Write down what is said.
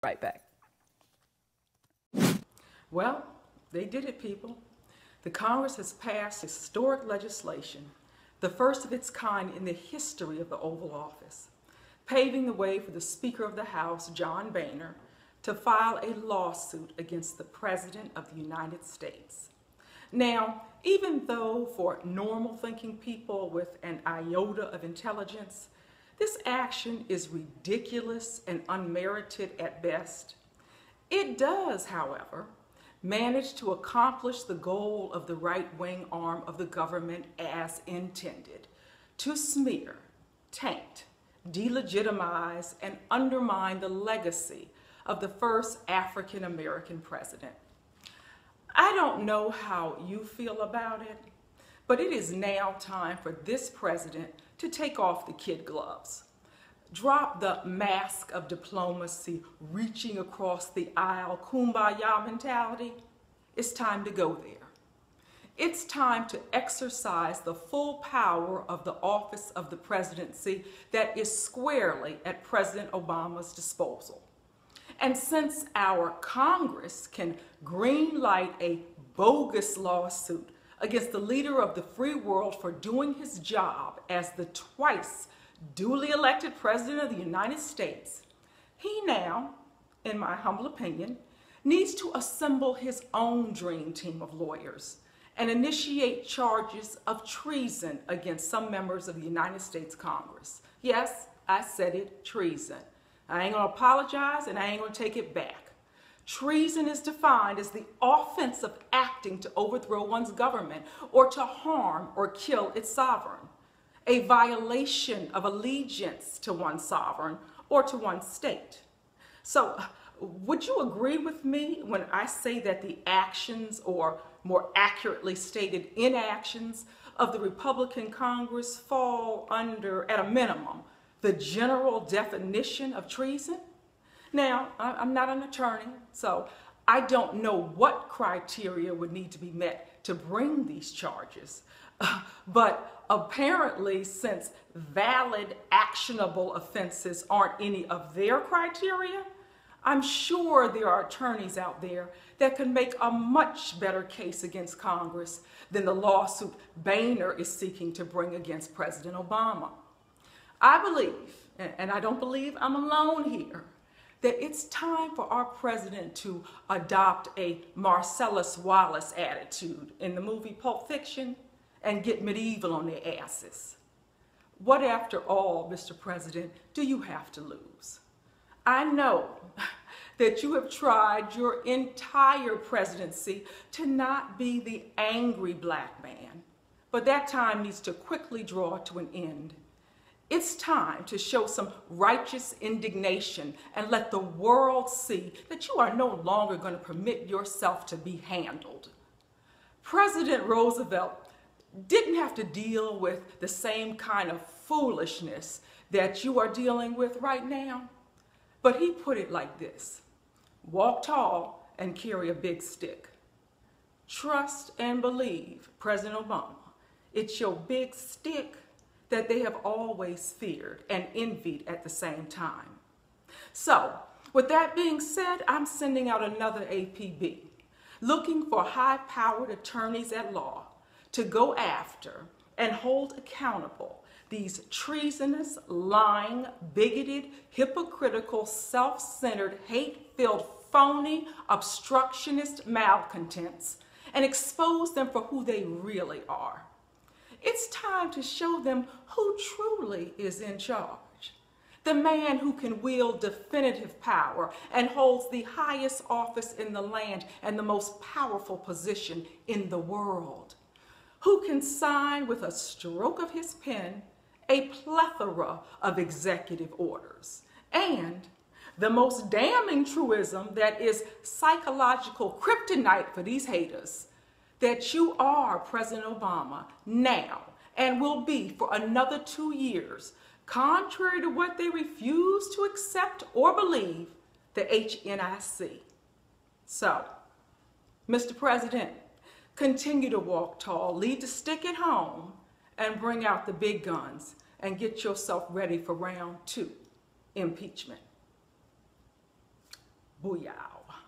Right back. Well, they did it, people. The Congress has passed historic legislation, the first of its kind in the history of the Oval Office, paving the way for the Speaker of the House, John Boehner, to file a lawsuit against the President of the United States. Now, even though for normal thinking people with an iota of intelligence, this action is ridiculous and unmerited at best, it does, however, manage to accomplish the goal of the right-wing arm of the government as intended: to smear, taint, delegitimize, and undermine the legacy of the first African-American president. I don't know how you feel about it, but it is now time for this president to take off the kid gloves. Drop the mask of diplomacy, reaching across the aisle, kumbaya mentality. It's time to go there. It's time to exercise the full power of the office of the presidency that is squarely at President Obama's disposal. And since our Congress can greenlight a bogus lawsuit against the leader of the free world for doing his job as the twice duly elected President of the United States, he now, in my humble opinion, needs to assemble his own dream team of lawyers and initiate charges of treason against some members of the United States Congress. Yes, I said it, treason. I ain't gonna apologize and I ain't gonna take it back. Treason is defined as the offense of acting to overthrow one's government or to harm or kill its sovereign, a violation of allegiance to one's sovereign or to one's state. So, would you agree with me when I say that the actions, or more accurately stated, inactions of the Republican Congress fall under, at a minimum, the general definition of treason? Now, I'm not an attorney, so I don't know what criteria would need to be met to bring these charges. But apparently, since valid, actionable offenses aren't any of their criteria, I'm sure there are attorneys out there that can make a much better case against Congress than the lawsuit Boehner is seeking to bring against President Obama. I believe, and I don't believe I'm alone here, that it's time for our president to adopt a Marcellus Wallace attitude in the movie Pulp Fiction and get medieval on their asses. What, after all, Mr. President, do you have to lose? I know that you have tried your entire presidency to not be the angry black man, but that time needs to quickly draw to an end. It's time to show some righteous indignation and let the world see that you are no longer going to permit yourself to be handled. President Roosevelt didn't have to deal with the same kind of foolishness that you are dealing with right now, but he put it like this: walk tall and carry a big stick. Trust and believe, President Obama, it's your big stick that they have always feared and envied at the same time. So, with that being said, I'm sending out another APB, looking for high-powered attorneys at law to go after and hold accountable these treasonous, lying, bigoted, hypocritical, self-centered, hate-filled, phony, obstructionist malcontents and expose them for who they really are. It's time to show them who truly is in charge. The man who can wield definitive power and holds the highest office in the land and the most powerful position in the world. Who can sign with a stroke of his pen a plethora of executive orders. And the most damning truism that is psychological kryptonite for these haters, that you are President Obama now and will be for another 2 years, contrary to what they refuse to accept or believe, the HNIC. So, Mr. President, continue to walk tall, leave the stick at home, and bring out the big guns and get yourself ready for round 2, impeachment. Booyah.